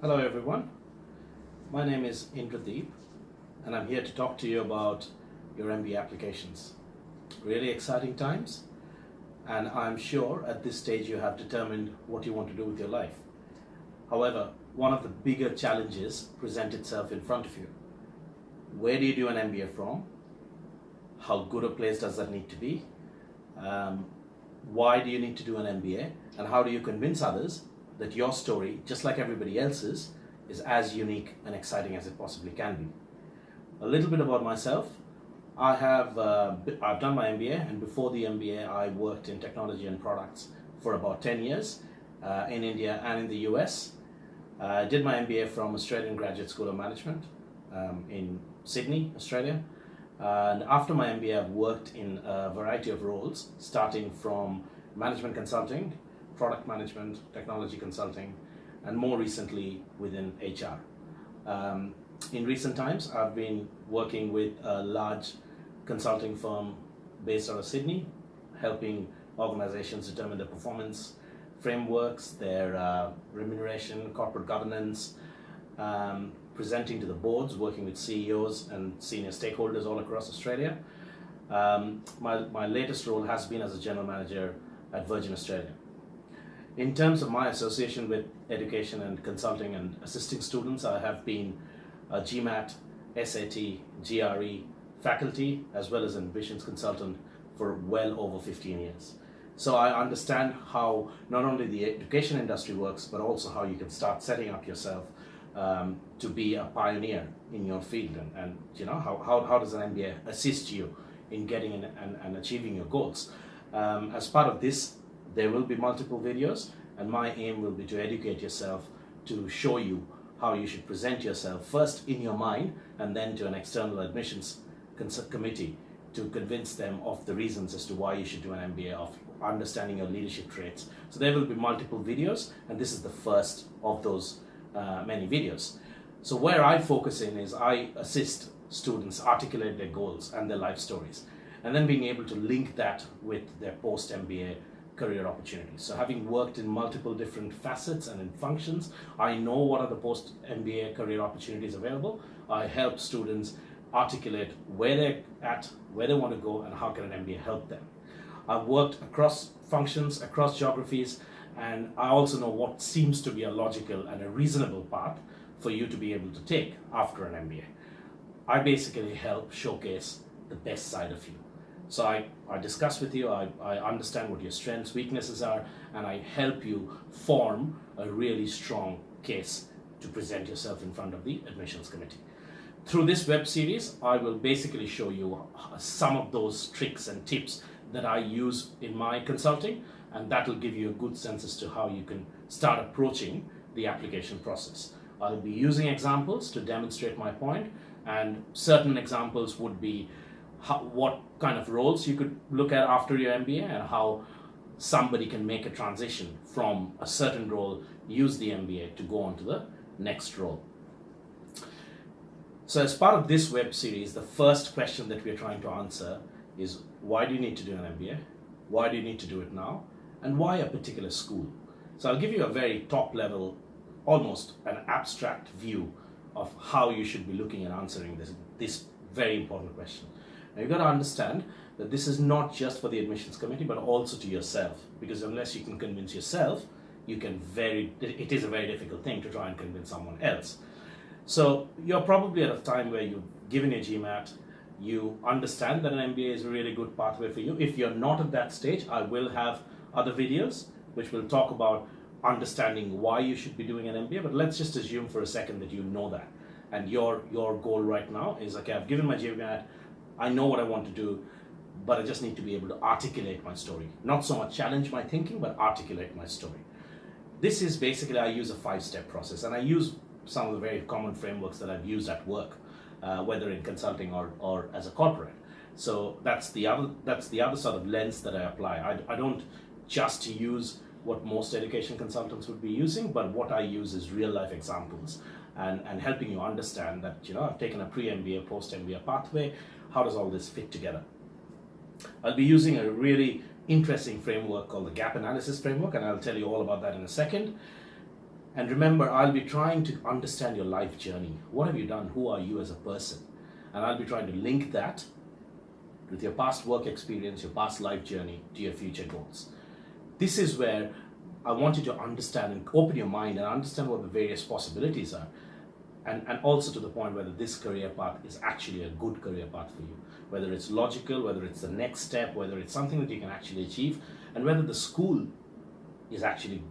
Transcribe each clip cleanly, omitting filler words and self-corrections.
Hello everyone, my name is Indradeep and I'm here to talk to you about your MBA applications. Really exciting times, and I'm sure at this stage you have determined what you want to do with your life. However, one of the bigger challenges present itself in front of you. Where do you do an MBA from? How good a place does that need to be? Why do you need to do an MBA? And how do you convince others that your story, just like everybody else's, is as unique and exciting as it possibly can be? A little bit about myself. I've done my MBA, and before the MBA I worked in technology and products for about 10 years in India and in the US. I did my MBA from Australian Graduate School of Management in Sydney, Australia. And after my MBA, I've worked in a variety of roles, starting from management consulting, product management, technology consulting, and more recently within HR. In recent times, I've been working with a large consulting firm based out of Sydney, helping organizations determine their performance frameworks, their remuneration, corporate governance, presenting to the boards, working with CEOs and senior stakeholders all across Australia. My latest role has been as a general manager at Virgin Australia. In terms of my association with education and consulting and assisting students, I have been a GMAT, SAT, GRE faculty, as well as an admissions consultant for well over 15 years. So I understand how not only the education industry works, but also how you can start setting up yourself to be a pioneer in your field, and you know how does an MBA assist you in getting in and achieving your goals. As part of this, there will be multiple videos, and my aim will be to educate yourself, to show you how you should present yourself first in your mind and then to an external admissions committee to convince them of the reasons as to why you should do an MBA, of understanding your leadership traits. So there will be multiple videos, and this is the first of those many videos. So where I focus in is I assist students articulate their goals and their life stories, and then being able to link that with their post-MBA career opportunities. So having worked in multiple different facets and in functions, I know what are the post-MBA career opportunities available. I help students articulate where they're at, where they want to go, and how can an MBA help them. I've worked across functions, across geographies, and I also know what seems to be a logical and a reasonable path for you to be able to take after an MBA. I basically help showcase the best side of you. So I discuss with you, I understand what your strengths, weaknesses are, and I help you form a really strong case to present yourself in front of the admissions committee. Through this web series, I will basically show you some of those tricks and tips that I use in my consulting, and that will give you a good sense as to how you can start approaching the application process. I'll be using examples to demonstrate my point, and certain examples would be what kind of roles you could look at after your MBA, and how somebody can make a transition from a certain role, use the MBA to go on to the next role. So as part of this web series, the first question that we're trying to answer is, why do you need to do an MBA? Why do you need to do it now? And why a particular school? So I'll give you a very top level, almost an abstract view of how you should be looking at answering this very important question. Now you've got to understand that this is not just for the admissions committee, but also to yourself, because unless you can convince yourself, it is a very difficult thing to try and convince someone else. So you're probably at a time where you've given your GMAT, you understand that an MBA is a really good pathway for you. If you're not at that stage, I will have other videos which will talk about understanding why you should be doing an MBA, but let's just assume for a second that you know that. And your goal right now is, okay, I've given my GMAT, I know what I want to do, but I just need to be able to articulate my story. Not so much challenge my thinking, but articulate my story. This is basically, I use a 5-step process, and I use some of the very common frameworks that I've used at work, whether in consulting or as a corporate. So that's the other sort of lens that I apply. I don't just use what most education consultants would be using, but what I use is real life examples and helping you understand that, you know, I've taken a pre-MBA, post-MBA pathway. How does all this fit together? I'll be using a really interesting framework called the gap analysis framework, and I'll tell you all about that in a second. And remember, I'll be trying to understand your life journey. What have you done? Who are you as a person? And I'll be trying to link that with your past work experience, your past life journey to your future goals. This is where I want you to understand and open your mind and understand what the various possibilities are. And also to the point whether this career path is actually a good career path for you, whether it's logical, whether it's the next step, whether it's something that you can actually achieve, and whether the school is actually,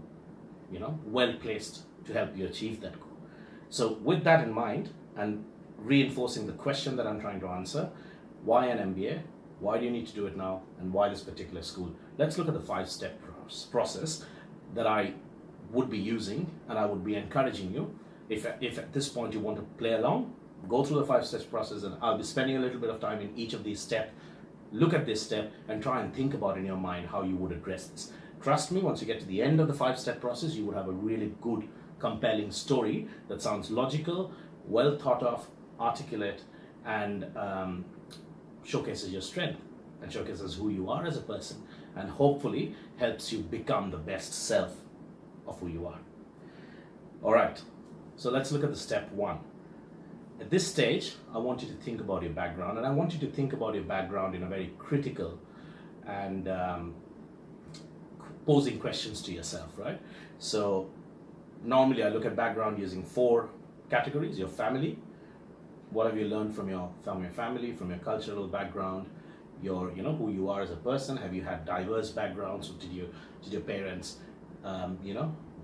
well placed to help you achieve that goal. So with that in mind, and reinforcing the question that I'm trying to answer, why an MBA? Why do you need to do it now? And why this particular school? Let's look at the 5-step process that I would be using, and I would be encouraging you. If at this point you want to play along, go through the 5 steps process, and I'll be spending a little bit of time in each of these steps. Look at this step and try and think about in your mind how you would address this. Trust me, once you get to the end of the 5-step process, you would have a really good, compelling story that sounds logical, well thought of, articulate, and showcases your strength and showcases who you are as a person, and hopefully helps you become the best self of who you are. All right, so let's look at the step 1. At this stage, I want you to think about your background, and I want you to think about your background in a very critical and posing questions to yourself, right? So normally I look at background using 4 categories. Your family, what have you learned from your family, from your cultural background, your who you are as a person. Have you had diverse backgrounds? So did your parents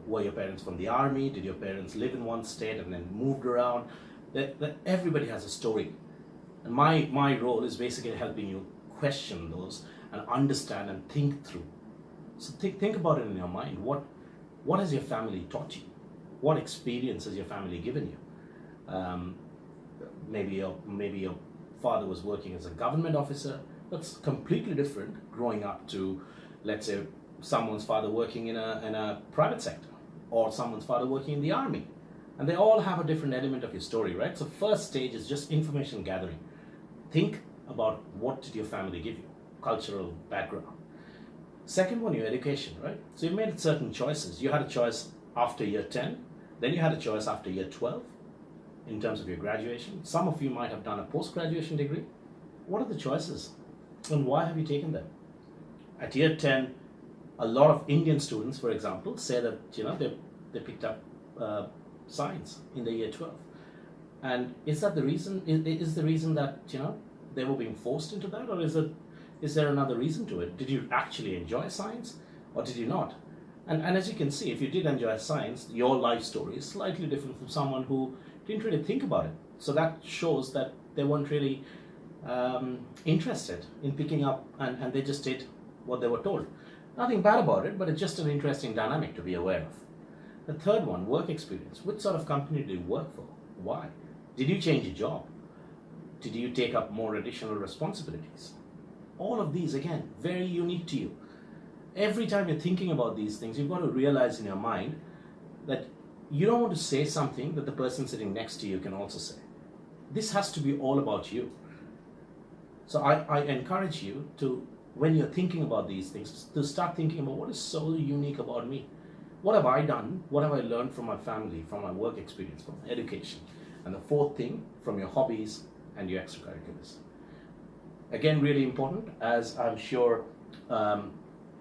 were your parents from the army? Did your parents live in one state and then moved around? Everybody has a story, and my role is basically helping you question those and understand and think through. So think about it in your mind. What has your family taught you? What experience has your family given you? Maybe your father was working as a government officer. That's completely different growing up to, let's say, someone's father working in a private sector, or someone's father working in the army. And they all have a different element of your story, right? So first stage is just information gathering. Think about what did your family give you, cultural background. Second one, your education, right? So you made certain choices. You had a choice after year 10, then you had a choice after year 12 in terms of your graduation. Some of you might have done a post-graduation degree. What are the choices and why have you taken them? At year 10, a lot of Indian students, for example, say that they picked up science in the year 12. And is that the reason? Is the reason that they were being forced into that, or is there another reason to it? Did you actually enjoy science, or did you not? And as you can see, if you did enjoy science, your life story is slightly different from someone who didn't really think about it. So that shows that they weren't really interested in picking up, and they just did what they were told. Nothing bad about it, but it's just an interesting dynamic to be aware of. The third one, work experience. Which sort of company did you work for? Why? Did you change your job? Did you take up more additional responsibilities? All of these, again, very unique to you. Every time you're thinking about these things, you've got to realize in your mind that you don't want to say something that the person sitting next to you can also say. This has to be all about you. So I encourage you to, when you're thinking about these things, to start thinking about what is so unique about me. What have I done? What have I learned from my family, from my work experience, from my education? And the fourth thing, from your hobbies and your extracurriculars. Again, really important, as I'm sure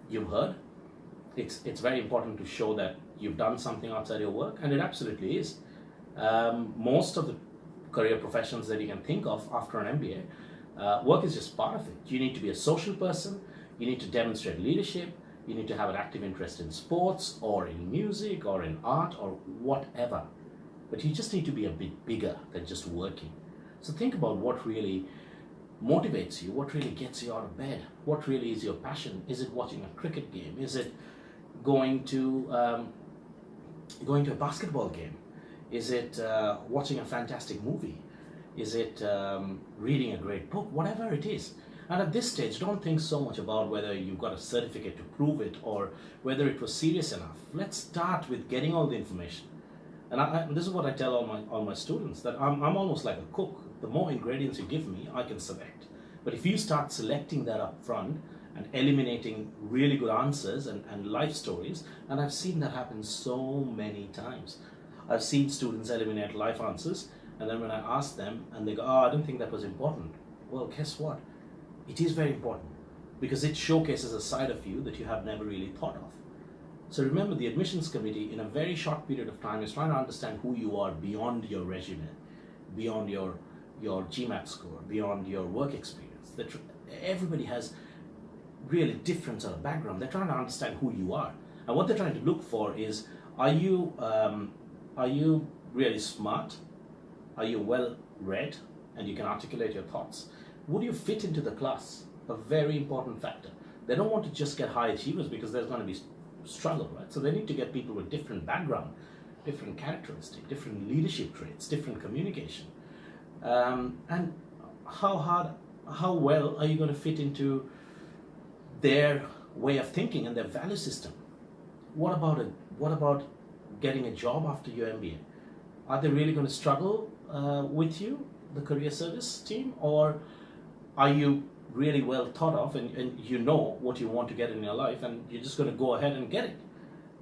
you've heard, it's very important to show that you've done something outside your work, and it absolutely is. Most of the career professions that you can think of after an MBA, work is just part of it. You need to be a social person, you need to demonstrate leadership, you need to have an active interest in sports or in music or in art or whatever. But you just need to be a bit bigger than just working. So think about what really motivates you, what really gets you out of bed, what really is your passion. Is it watching a cricket game? Is it going to a basketball game? Is it watching a fantastic movie? Is it reading a great book? Whatever it is. And at this stage, don't think so much about whether you've got a certificate to prove it or whether it was serious enough. Let's start with getting all the information. And this is what I tell all my students, that I'm almost like a cook. The more ingredients you give me, I can select. But if you start selecting that up front and eliminating really good answers and life stories. And I've seen that happen so many times. I've seen students eliminate life answers, and then when I ask them and they go, oh, I didn't think that was important. Well, guess what? It is very important because it showcases a side of you that you have never really thought of. So remember, the admissions committee in a very short period of time is trying to understand who you are beyond your resume, beyond your GMAT score, beyond your work experience. Everybody has really different sort of background. They're trying to understand who you are. And what they're trying to look for is, are you really smart? Are you well read and you can articulate your thoughts? Would you fit into the class? A very important factor. They don't want to just get high achievers because there's going to be struggle, right? So they need to get people with different background, different characteristics, different leadership traits, different communication. And how well are you going to fit into their way of thinking and their value system? What about getting a job after your MBA? Are they really going to struggle with you, the career service team, or are you really well thought of and you know what you want to get in your life and you're just going to go ahead and get it?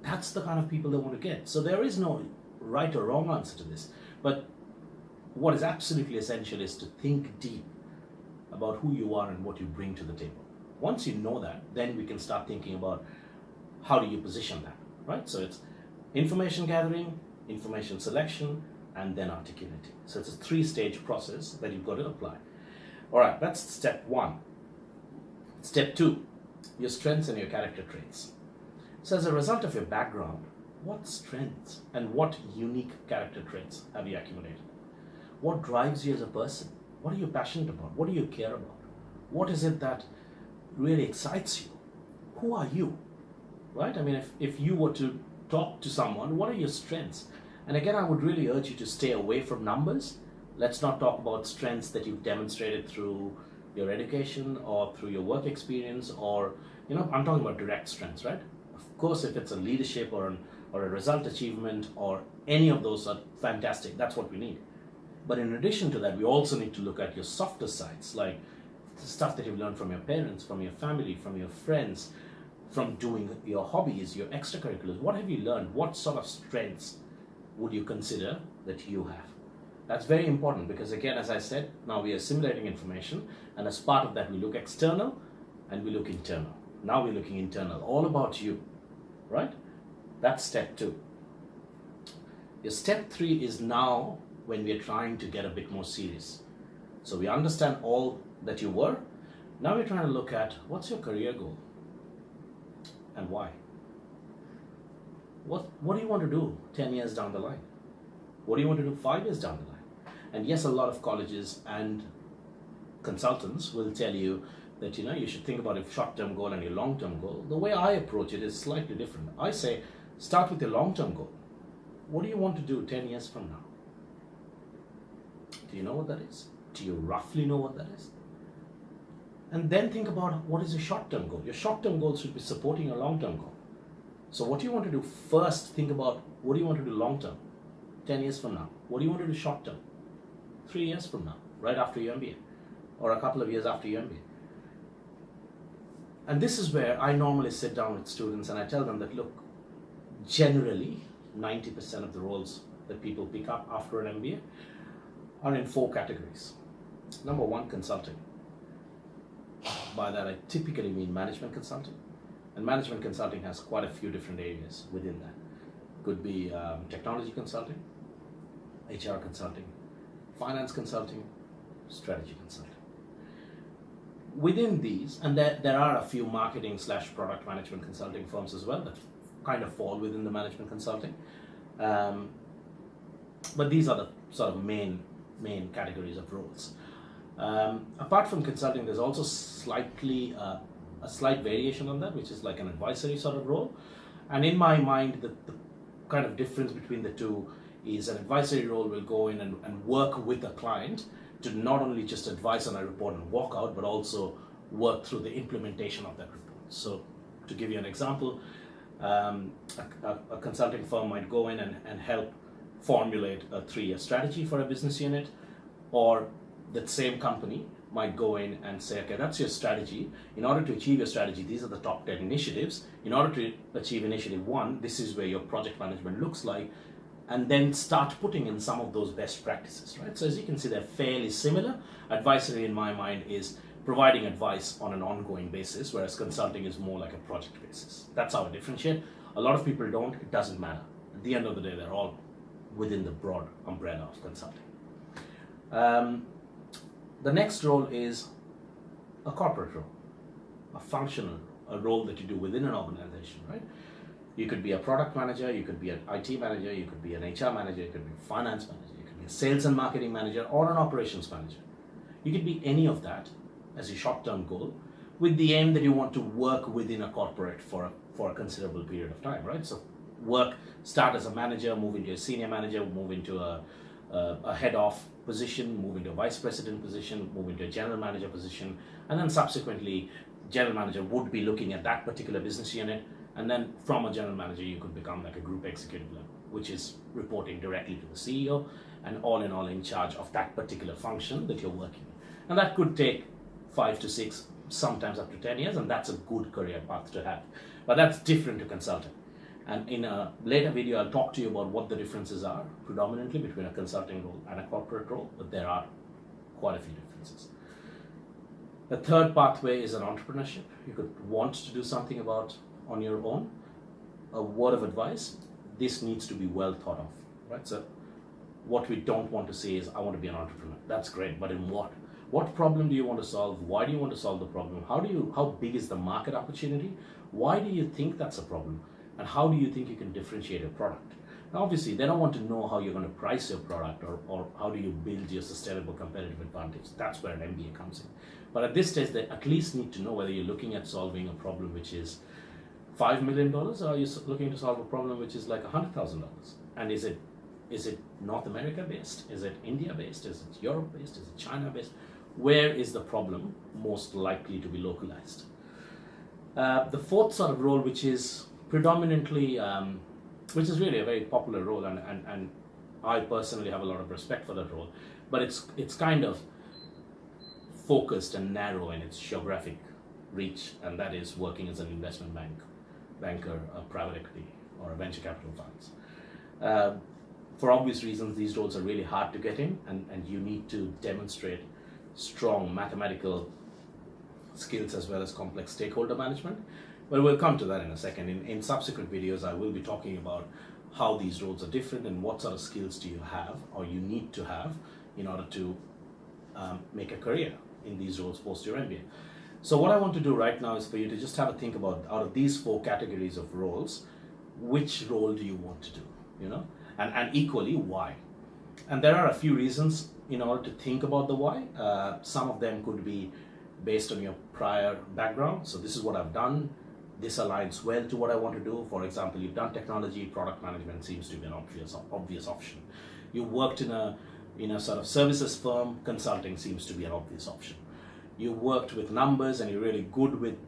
That's the kind of people they want to get. So there is no right or wrong answer to this, but what is absolutely essential is to think deep about who you are and what you bring to the table. Once you know that, then we can start thinking about how do you position that, right? So it's information gathering, information selection, and then articulating. So it's a 3-stage process that you've got to apply. All right, that's step 1. Step 2, your strengths and your character traits. So as a result of your background, what strengths and what unique character traits have you accumulated? What drives you as a person? What are you passionate about? What do you care about? What is it that really excites you? Who are you? Right? I mean, if you were to talk to someone, what are your strengths? And again, I would really urge you to stay away from numbers. Let's not talk about strengths that you've demonstrated through your education or through your work experience, or, I'm talking about direct strengths, right? Of course, if it's a leadership or a result achievement or any of those are fantastic. That's what we need. But in addition to that, we also need to look at your softer sides, like the stuff that you've learned from your parents, from your family, from your friends, from doing your hobbies, your extracurriculars. What have you learned? What sort of strengths would you consider that you have? That's very important because, again, as I said, now we are assimilating information, and as part of that, we look external and we look internal. Now we're looking internal, all about you, right? That's step 2. Your step 3 is now when we are trying to get a bit more serious. So we understand all that you were. Now we're trying to look at what's your career goal and why. What do you want to do 10 years down the line? What do you want to do 5 years down the line? And yes, a lot of colleges and consultants will tell you that you should think about your short-term goal and your long-term goal. The way I approach it is slightly different. I say, start with your long-term goal. What do you want to do 10 years from now? Do you know what that is? Do you roughly know what that is? And then think about what is your short-term goal. Your short-term goal should be supporting your long-term goal. So what do you want to do first? Think about what do you want to do long-term, 10 years from now? What do you want to do short-term, 3 years from now, right after your MBA, or a couple of years after your MBA? And this is where I normally sit down with students and I tell them that, look, generally 90% of the roles that people pick up after an MBA are in 4 categories. Number 1, consulting. By that, I typically mean management consulting. And management consulting has quite a few different areas within that. Could be technology consulting, HR consulting, finance consulting, strategy consulting. Within these, and there are a few marketing / product management consulting firms as well that kind of fall within the management consulting. But these are the sort of main categories of roles. Apart from consulting, there's also a slight variation on that, which is like an advisory sort of role. And in my mind, the kind of difference between the two is an advisory role will go in and work with a client to not only just advise on a report and walk out, but also work through the implementation of that report. So to give you an example, a consulting firm might go in and help formulate a 3-year strategy for a business unit, or that same company might go in and say, okay, that's your strategy. In order to achieve your strategy, these are the top 10 initiatives. In order to achieve initiative 1, this is where your project management looks like, and then start putting in some of those best practices, right? So as you can see, they're fairly similar. Advisory, in my mind, is providing advice on an ongoing basis, whereas consulting is more like a project basis. That's how I differentiate. A lot of people don't, it doesn't matter. At the end of the day, they're all within the broad umbrella of consulting. The next role is a corporate role, a functional role, a role that you do within an organization, right? You could be a product manager, you could be an IT manager, you could be an HR manager, you could be a finance manager, you could be a sales and marketing manager, or an operations manager. You could be any of that as your short-term goal, with the aim that you want to work within a corporate for a considerable period of time, right? So start as a manager, move into a senior manager, move into a head of position, move into a vice president position, move into a general manager position, and then subsequently general manager would be looking at that particular business unit, and then from a general manager you could become like a group executive level, which is reporting directly to the CEO and all in all in charge of that particular function that you're working in. And that could take 5 to 6, sometimes up to 10 years, and that's a good career path to have. But that's different to consulting. And in a later video, I'll talk to you about what the differences are predominantly between a consulting role and a corporate role, but there are quite a few differences. The third pathway is an entrepreneurship. You could want to do something on your own. A word of advice, this needs to be well thought of, right? So what we don't want to say is, I want to be an entrepreneur. That's great, but in what? What problem do you want to solve? Why do you want to solve the problem? How big is the market opportunity? Why do you think that's a problem? And how do you think you can differentiate a product? Now, obviously, they don't want to know how you're going to price your product or how do you build your sustainable competitive advantage. That's where an MBA comes in. But at this stage, they at least need to know whether you're looking at solving a problem which is $5 million, or are you looking to solve a problem which is like $100,000? And is it North America based? Is it India based? Is it Europe based? Is it China based? Where is the problem most likely to be localized? The fourth sort of role, which is predominantly, which is really a very popular role, and I personally have a lot of respect for that role, but it's kind of focused and narrow in its geographic reach, and that is working as an investment banker, a private equity, or a venture capital funds. For obvious reasons, these roles are really hard to get in, and you need to demonstrate strong mathematical skills as well as complex stakeholder management. But we'll come to that in a second. In subsequent videos, I will be talking about how these roles are different and what sort of skills do you have or you need to have in order to make a career in these roles post your MBA. So what I want to do right now is for you to just have a think about, out of these 4 categories of roles, which role do you want to do, and equally why. And there are a few reasons in order to think about the why. Some of them could be based on your prior background. So this is what I've done. This aligns well to what I want to do. For example, you've done technology, product management seems to be an obvious option. You worked in a sort of services firm, consulting seems to be an obvious option. You worked with numbers and you're really good with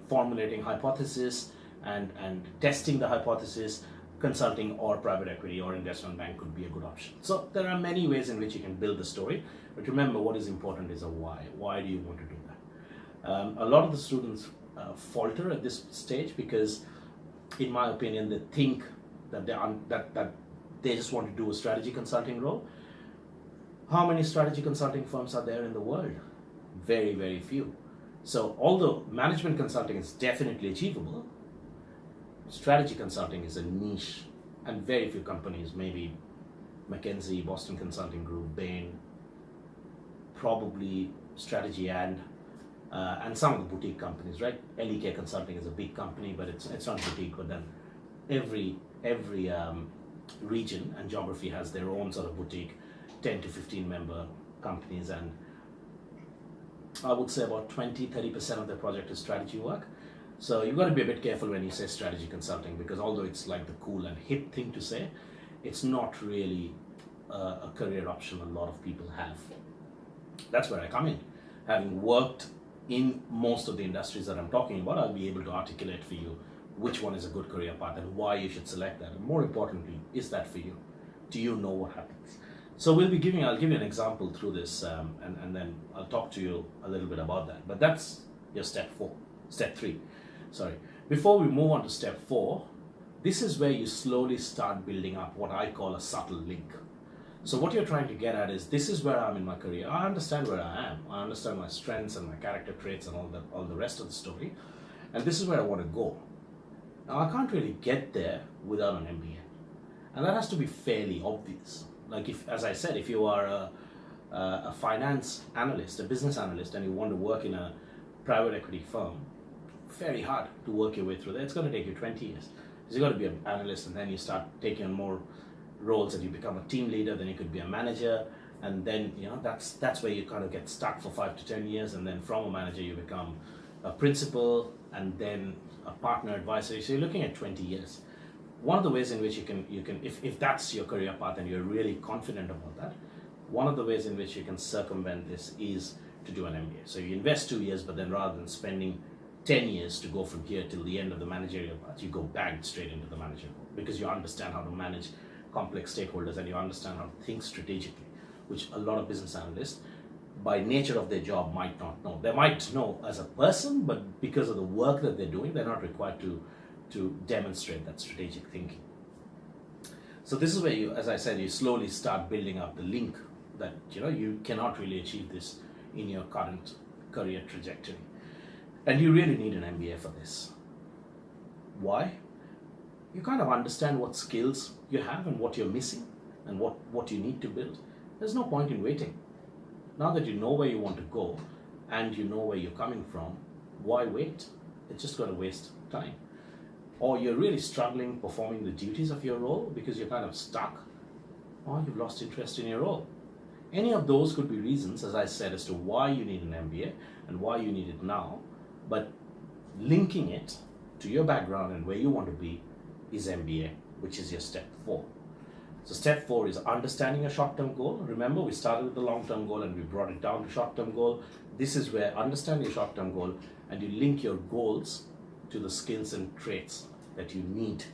formulating hypothesis and testing the hypothesis. Consulting or private equity or investment bank could be a good option. So there are many ways in which you can build the story, but remember, what is important is a why. Why do you want to do that? A lot of the students falter at this stage because, in my opinion, they think that they just want to do a strategy consulting role. How many strategy consulting firms are there in the world? Very, very few. So although management consulting is definitely achievable, strategy consulting is a niche, and very few companies, maybe McKinsey, Boston Consulting Group, Bain, probably Strategy and some of the boutique companies, right? LEK Consulting is a big company, but it's not boutique. But then every region and geography has their own sort of boutique, 10 to 15 member companies, and I would say about 20-30% of their project is strategy work. So you've got to be a bit careful when you say strategy consulting, because although it's like the cool and hip thing to say, it's not really a career option a lot of people have. That's where I come in. Having worked in most of the industries that I'm talking about, I'll be able to articulate for you which one is a good career path and why you should select that. And more importantly, is that for you? Do you know what happens? So I'll give you an example through this, and then I'll talk to you a little bit about that. But that's your step 3. Sorry. Before we move on to step 4, this is where you slowly start building up what I call a subtle link. So what you're trying to get at is, this is where I'm in my career. I understand where I am. I understand my strengths and my character traits and all the rest of the story. And this is where I want to go. Now, I can't really get there without an MBA. And that has to be fairly obvious. Like, if, as I said, if you are a finance analyst, a business analyst, and you want to work in a private equity firm, very hard to work your way through that. It's going to take you 20 years. Because you've got to be an analyst, and then you start taking on more roles, and you become a team leader, then you could be a manager, and then that's where you kind of get stuck for 5 to 10 years, and then from a manager you become a principal, and then a partner advisor. So you're looking at 20 years. One of the ways in which you can if that's your career path and you're really confident about that, one of the ways in which you can circumvent this is to do an MBA. So you invest 2 years, but then rather than spending 10 years to go from here till the end of the managerial path, you go bang straight into the managerial, because you understand how to manage complex stakeholders and you understand how to think strategically, which a lot of business analysts, by nature of their job, might not know. They might know as a person, but because of the work that they're doing, they're not required to demonstrate that strategic thinking. So this is where you, as I said, you slowly start building up the link that you cannot really achieve this in your current career trajectory. And you really need an MBA for this. Why? You kind of understand what skills you have and what you're missing and what you need to build. There's no point in waiting. Now that you know where you want to go and you know where you're coming from, why wait? It's just going to waste time. Or you're really struggling performing the duties of your role because you're kind of stuck, or you've lost interest in your role. Any of those could be reasons, as I said, as to why you need an MBA and why you need it now. But linking it to your background and where you want to be is MBA, which is your step 4. So step 4 is understanding a short-term goal. Remember, we started with the long-term goal and we brought it down to short-term goal. This is where understanding your short-term goal and you link your goals to the skills and traits that you need,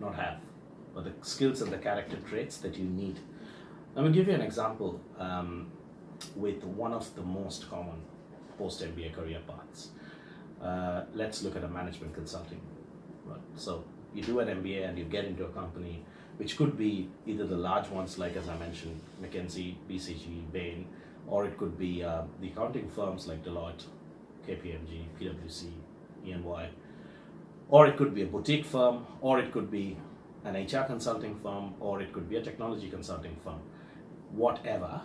not have, or the skills and the character traits that you need. Let me give you an example with one of the most common post-MBA career paths. Let's look at a management consulting. Right. So you do an MBA and you get into a company, which could be either the large ones, like as I mentioned, McKinsey, BCG, Bain, or it could be the accounting firms like Deloitte, KPMG, PwC, EY, or it could be a boutique firm, or it could be an HR consulting firm, or it could be a technology consulting firm. Whatever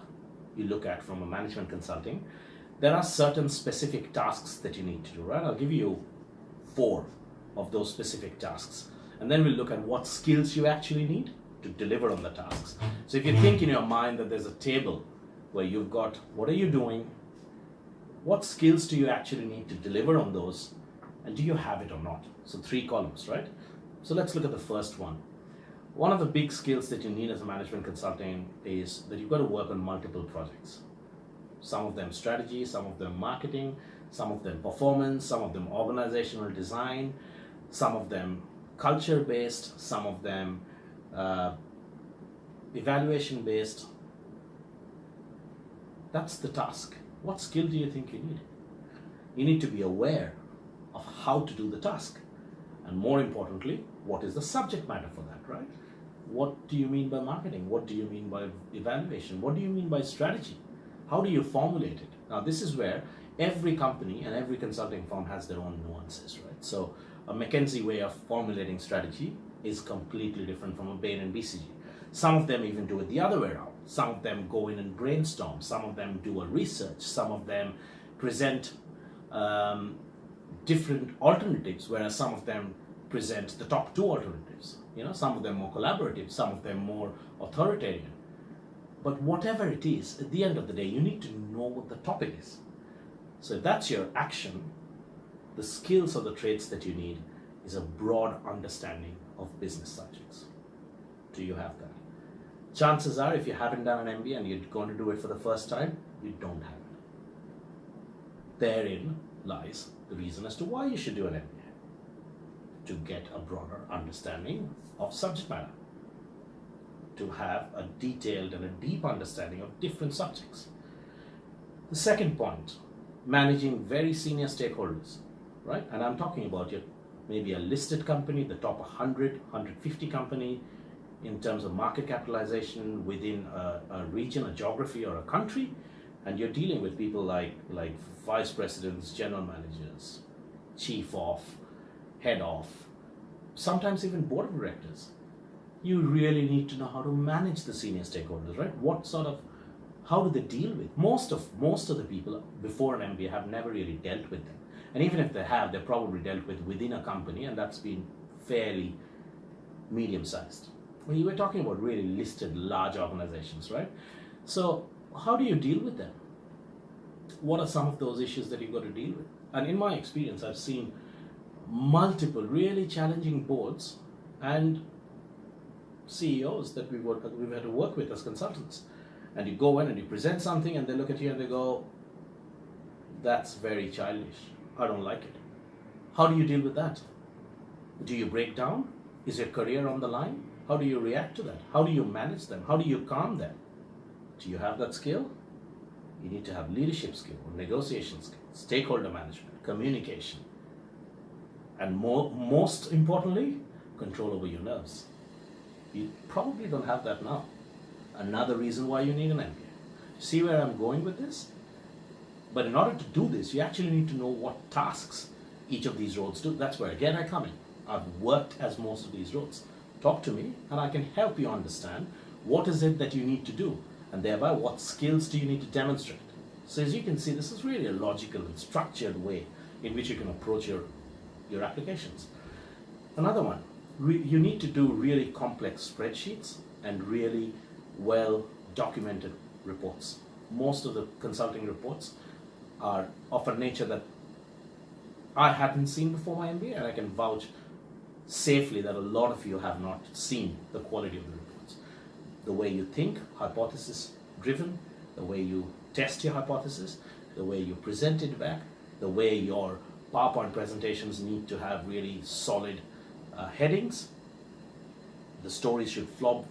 you look at from a management consulting, there are certain specific tasks that you need to do, right? I'll give you 4 of those specific tasks, and then we'll look at what skills you actually need to deliver on the tasks. So if you think in your mind that there's a table where you've got what are you doing, what skills do you actually need to deliver on those, and do you have it or not? So 3 columns, right? So let's look at the first one. One of the big skills that you need as a management consultant is that you've got to work on multiple projects. Some of them strategy, some of them marketing, some of them performance, some of them organizational design, some of them culture based, some of them evaluation based. That's the task. What skill do you think you need? You need to be aware of how to do the task. And more importantly, what is the subject matter for that, right? What do you mean by marketing? What do you mean by evaluation? What do you mean by strategy? How do you formulate it? Now, this is where every company and every consulting firm has their own nuances, right? So a McKinsey way of formulating strategy is completely different from a Bain and BCG. Some of them even do it the other way around. Some of them go in and brainstorm. Some of them do a research. Some of them present different alternatives, whereas some of them present the top 2 alternatives. Some of them more collaborative, some of them more authoritarian. But whatever it is, at the end of the day, you need to know what the topic is. So if that's your action, the skills or the traits that you need is a broad understanding of business subjects. Do you have that? Chances are, if you haven't done an MBA and you're going to do it for the first time, you don't have it. Therein lies the reason as to why you should do an MBA. To get a broader understanding of subject matter. to have a detailed and a deep understanding of different subjects. The second point, managing very senior stakeholders, right? And I'm talking about maybe a listed company, the top 100, 150 company in terms of market capitalization within a region, a geography, or a country, and you're dealing with people like vice presidents, general managers, chief of, head of, sometimes even board of directors. You really need to know how to manage the senior stakeholders, right? How do they deal with? Most of the people before an MBA have never really dealt with them. And even if they have, they're probably dealt with within a company, and that's been fairly medium-sized. Well, you were talking about really listed large organizations, right? So how do you deal with them? What are some of those issues that you've got to deal with? And in my experience, I've seen multiple really challenging boards and CEOs that we've had to work with as consultants. And you go in and you present something and they look at you and they go, that's very childish. I don't like it. How do you deal with that? Do you break down? Is your career on the line? How do you react to that? How do you manage them? How do you calm them? Do you have that skill? You need to have leadership skill, negotiation skill, stakeholder management, communication, and most importantly, control over your nerves. You probably don't have that now. Another reason why you need an MBA. See where I'm going with this? But in order to do this, you actually need to know what tasks each of these roles do. That's where again I come in. I've worked as most of these roles. Talk to me and I can help you understand what is it that you need to do, and thereby what skills do you need to demonstrate. So as you can see, this is really a logical and structured way in which you can approach your applications. Another one, you need to do really complex spreadsheets and really well documented reports. Most of the consulting reports are of a nature that I hadn't seen before my MBA, and I can vouch safely that a lot of you have not seen the quality of the reports. The way you think, hypothesis driven, the way you test your hypothesis, the way you present it back, the way your PowerPoint presentations need to have really solid headings. The stories should flow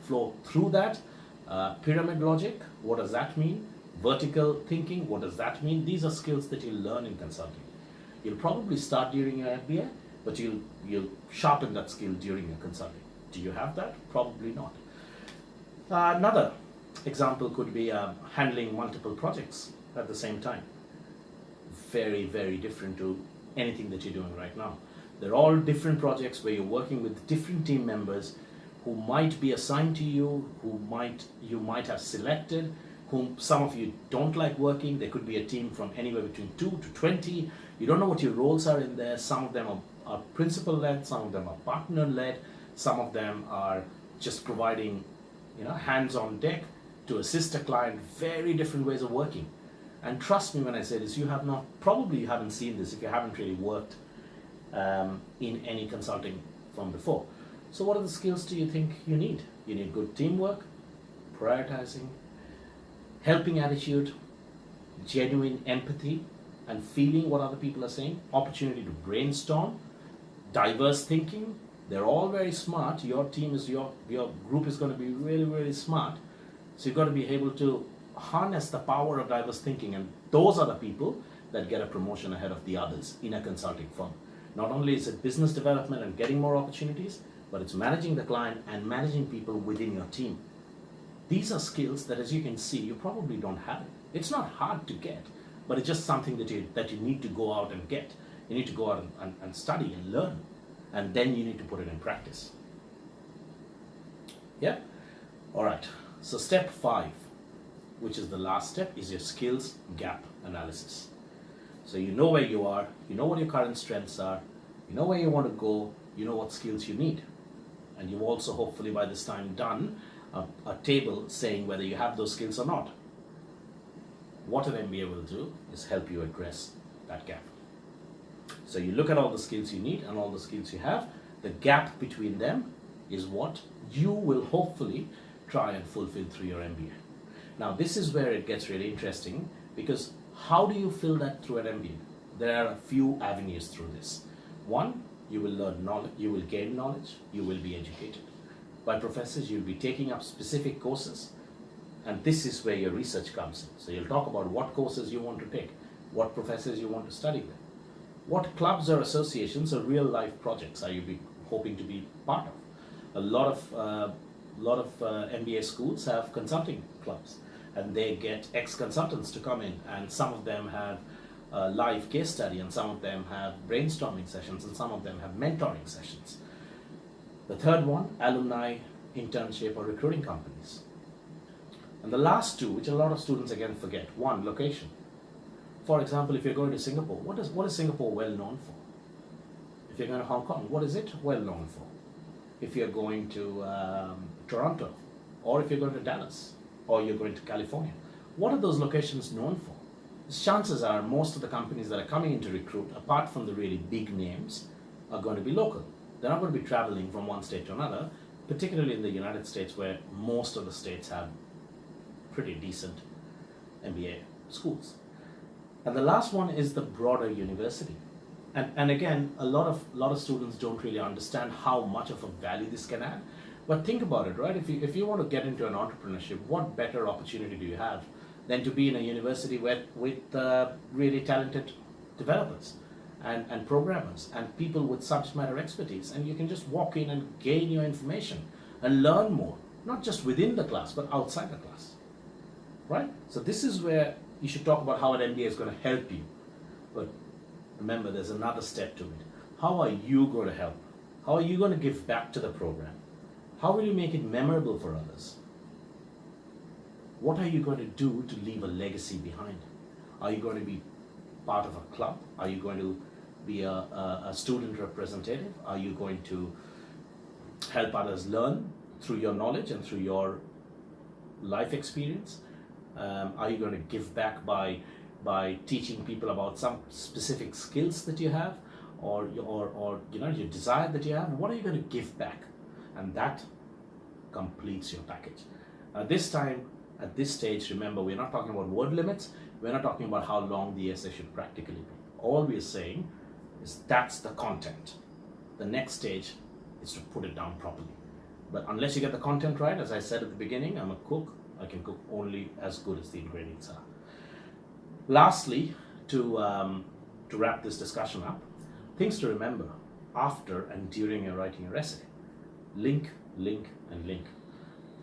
through that. Pyramid logic, what does that mean? Vertical thinking, what does that mean? These are skills that you'll learn in consulting. You'll probably start during your MBA, but you'll sharpen that skill during your consulting. Do you have that? Probably not. Another example could be handling multiple projects at the same time. Very, very different to anything that you're doing right now. They're all different projects where you're working with different team members who might be assigned to you, you might have selected, whom some of you don't like working. There could be a team from anywhere between 2 to 20. You don't know what your roles are in there. Some of them are principal-led, some of them are partner-led, some of them are just providing hands-on deck to assist a client. Very different ways of working. And trust me when I say this, you haven't seen this if you haven't really worked in any consulting firm before. So what are the skills do you think you need? You need good teamwork, prioritizing, helping attitude, genuine empathy and feeling what other people are saying, opportunity to brainstorm, diverse thinking. They're all very smart. Your group is going to be really, really smart. So you've got to be able to harness the power of diverse thinking, and those are the people that get a promotion ahead of the others in a consulting firm. Not only is it business development and getting more opportunities, but it's managing the client and managing people within your team. These are skills that, as you can see, you probably don't have. It's not hard to get, but it's just something that you need to go out and get. You need to go out and study and learn, and then you need to put it in practice. Yeah? All right. So step 5, which is the last step, is your skills gap analysis. So you know where you are, you know what your current strengths are, you know where you want to go, you know what skills you need. And you've also hopefully by this time done a table saying whether you have those skills or not. What an MBA will do is help you address that gap. So you look at all the skills you need and all the skills you have. The gap between them is what you will hopefully try and fulfill through your MBA. Now this is where it gets really interesting, because how do you fill that through an MBA? There are a few avenues through this. One, you will learn knowledge, you will gain knowledge, you will be educated. by professors. You'll be taking up specific courses, and this is where your research comes in. So you'll talk about what courses you want to take, what professors you want to study with, what clubs or associations or real life projects are you hoping to be part of. A lot of MBA schools have consulting clubs, and they get ex-consultants to come in, and some of them have a live case study, and some of them have brainstorming sessions, and some of them have mentoring sessions. The third one, alumni internship or recruiting companies. And the last two, which a lot of students again forget, one, location. For example, if you're going to Singapore, what is Singapore well known for? If you're going to Hong Kong, what is it well known for? If you're going to Toronto, or if you're going to Dallas, or you're going to California, what are those locations known for? Chances are most of the companies that are coming in to recruit, apart from the really big names, are going to be local. They're not going to be traveling from one state to another, particularly in the United States, where most of the states have pretty decent MBA schools. And the last one is the broader university. And again, a lot of students don't really understand how much of a value this can add. But think about it, right? If you want to get into an entrepreneurship, what better opportunity do you have than to be in a university with really talented developers and programmers and people with subject matter expertise, and you can just walk in and gain your information and learn more, not just within the class, but outside the class, right? So this is where you should talk about how an MBA is going to help you. But remember, there's another step to it. How are you going to help? How are you going to give back to the program? How will you make it memorable for others? What are you going to do to leave a legacy behind? Are you going to be part of a club? Are you going to be a student representative? Are you going to help others learn through your knowledge and through your life experience? Are you going to give back by teaching people about some specific skills that you have, or your desire that you have? What are you going to give back? And that completes your package. This time, at this stage, remember, we're not talking about word limits. We're not talking about how long the essay should practically be. All we're saying is that's the content. The next stage is to put it down properly. But unless you get the content right, as I said at the beginning, I'm a cook. I can cook only as good as the ingredients are. Lastly, to wrap this discussion up, things to remember after and during you're writing your essay. Link, link, and link.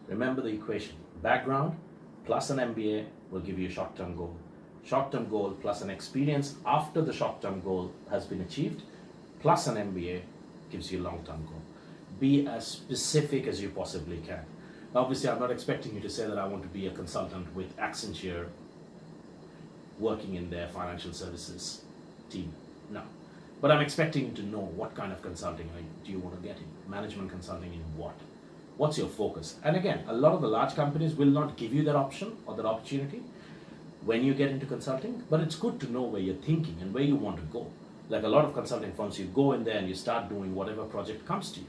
Remember the equation. Background plus an MBA will give you a short-term goal. Short-term goal plus an experience after the short-term goal has been achieved, plus an MBA gives you a long-term goal. Be as specific as you possibly can. Obviously, I'm not expecting you to say that I want to be a consultant with Accenture working in their financial services team. No. But I'm expecting you to know what kind of consulting do you want to get in. Management consulting in what? What's your focus? And again, a lot of the large companies will not give you that option or that opportunity when you get into consulting, but it's good to know where you're thinking and where you want to go. Like a lot of consulting firms, you go in there and you start doing whatever project comes to you.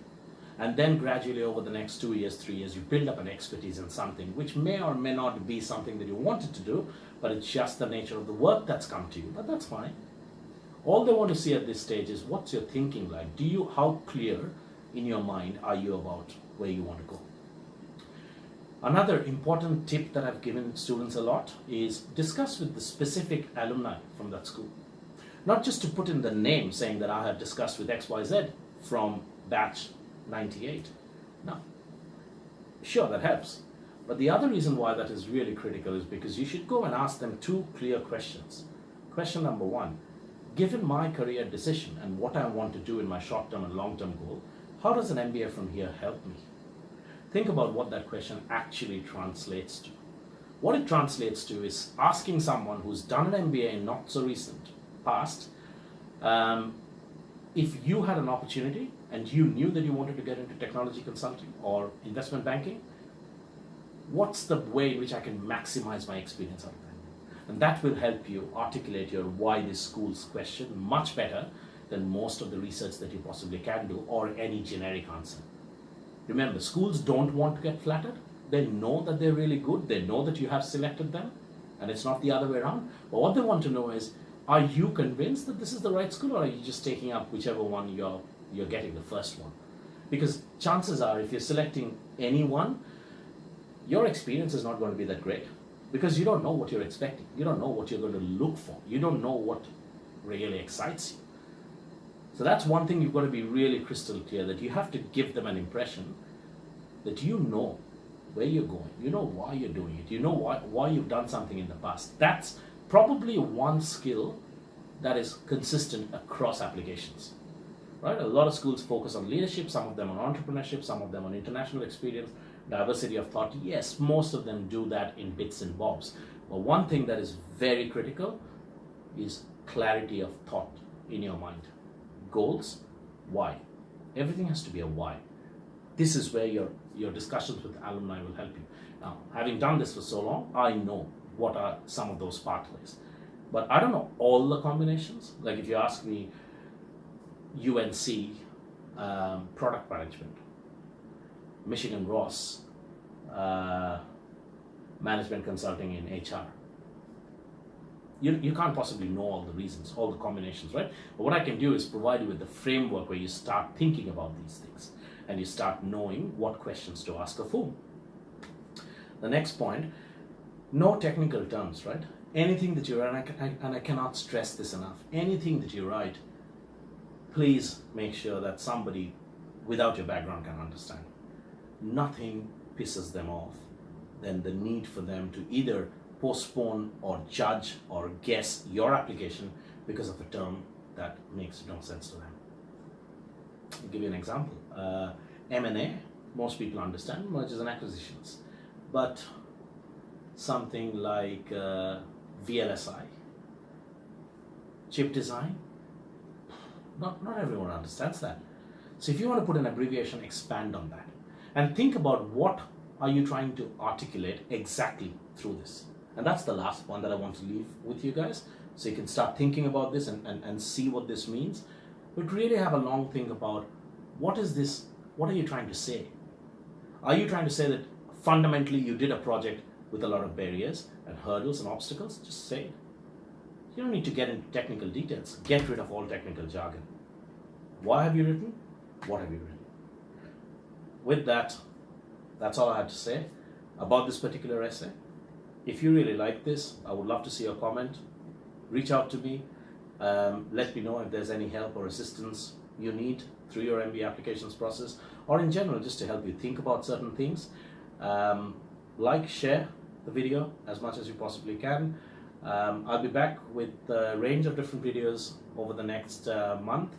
And then gradually over the next 2 years, 3 years, you build up an expertise in something which may or may not be something that you wanted to do, but it's just the nature of the work that's come to you. But that's fine. All they want to see at this stage is what's your thinking like? How clear in your mind are you about where you want to go? Another important tip that I've given students a lot is discuss with the specific alumni from that school. Not just to put in the name saying that I have discussed with XYZ from batch 98. No. Sure, that helps. But the other reason why that is really critical is because you should go and ask them 2 clear questions. Question number 1, given my career decision and what I want to do in my short-term and long-term goal, how does an MBA from here help me? Think about what that question actually translates to. What it translates to is asking someone who's done an MBA in not so recent past, if you had an opportunity and you knew that you wanted to get into technology consulting or investment banking, what's the way in which I can maximize my experience out of that? And that will help you articulate your why this school's question much better than most of the research that you possibly can do or any generic answer. Remember, schools don't want to get flattered. They know that they're really good. They know that you have selected them, and it's not the other way around. But what they want to know is, are you convinced that this is the right school, or are you just taking up whichever one you're getting, the first one? Because chances are, if you're selecting anyone, your experience is not going to be that great because you don't know what you're expecting. You don't know what you're going to look for. You don't know what really excites you. So that's one thing you've got to be really crystal clear, that you have to give them an impression that you know where you're going, you know why you're doing it, you know why you've done something in the past. That's probably one skill that is consistent across applications. Right? A lot of schools focus on leadership, some of them on entrepreneurship, some of them on international experience, diversity of thought. Yes, most of them do that in bits and bobs. But one thing that is very critical is clarity of thought in your mind. Goals, why. Everything has to be a why. This is where your discussions with alumni will help you. Now, having done this for so long, I know what are some of those pathways. But I don't know all the combinations. Like if you ask me, UNC, product management, Michigan Ross, management consulting in HR. You can't possibly know all the reasons, all the combinations, right? But what I can do is provide you with the framework where you start thinking about these things and you start knowing what questions to ask of whom. The next point, no technical terms, right? Anything that you write, and I cannot stress this enough, anything that you write, please make sure that somebody without your background can understand. Nothing pisses them off than the need for them to either postpone or judge or guess your application because of a term that makes no sense to them. I'll give you an example. M&A, most people understand, mergers and acquisitions. But something like VLSI, chip design, not everyone understands that. So if you want to put an abbreviation, expand on that. And think about what are you trying to articulate exactly through this. And that's the last one that I want to leave with you guys. So you can start thinking about this and see what this means. But really have a long think about what is this, what are you trying to say? Are you trying to say that fundamentally you did a project with a lot of barriers and hurdles and obstacles? Just say it. You don't need to get into technical details. Get rid of all technical jargon. Why have you written? What have you written? With that, that's all I had to say about this particular essay. If you really like this, I would love to see your comment. Reach out to me. Let me know if there's any help or assistance you need through your MBA applications process, or in general, just to help you think about certain things. Like, share the video as much as you possibly can. I'll be back with a range of different videos over the next month,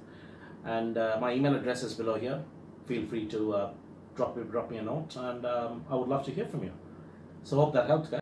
and my email address is below here. Feel free to drop me a note, and I would love to hear from you. So hope that helped, guys.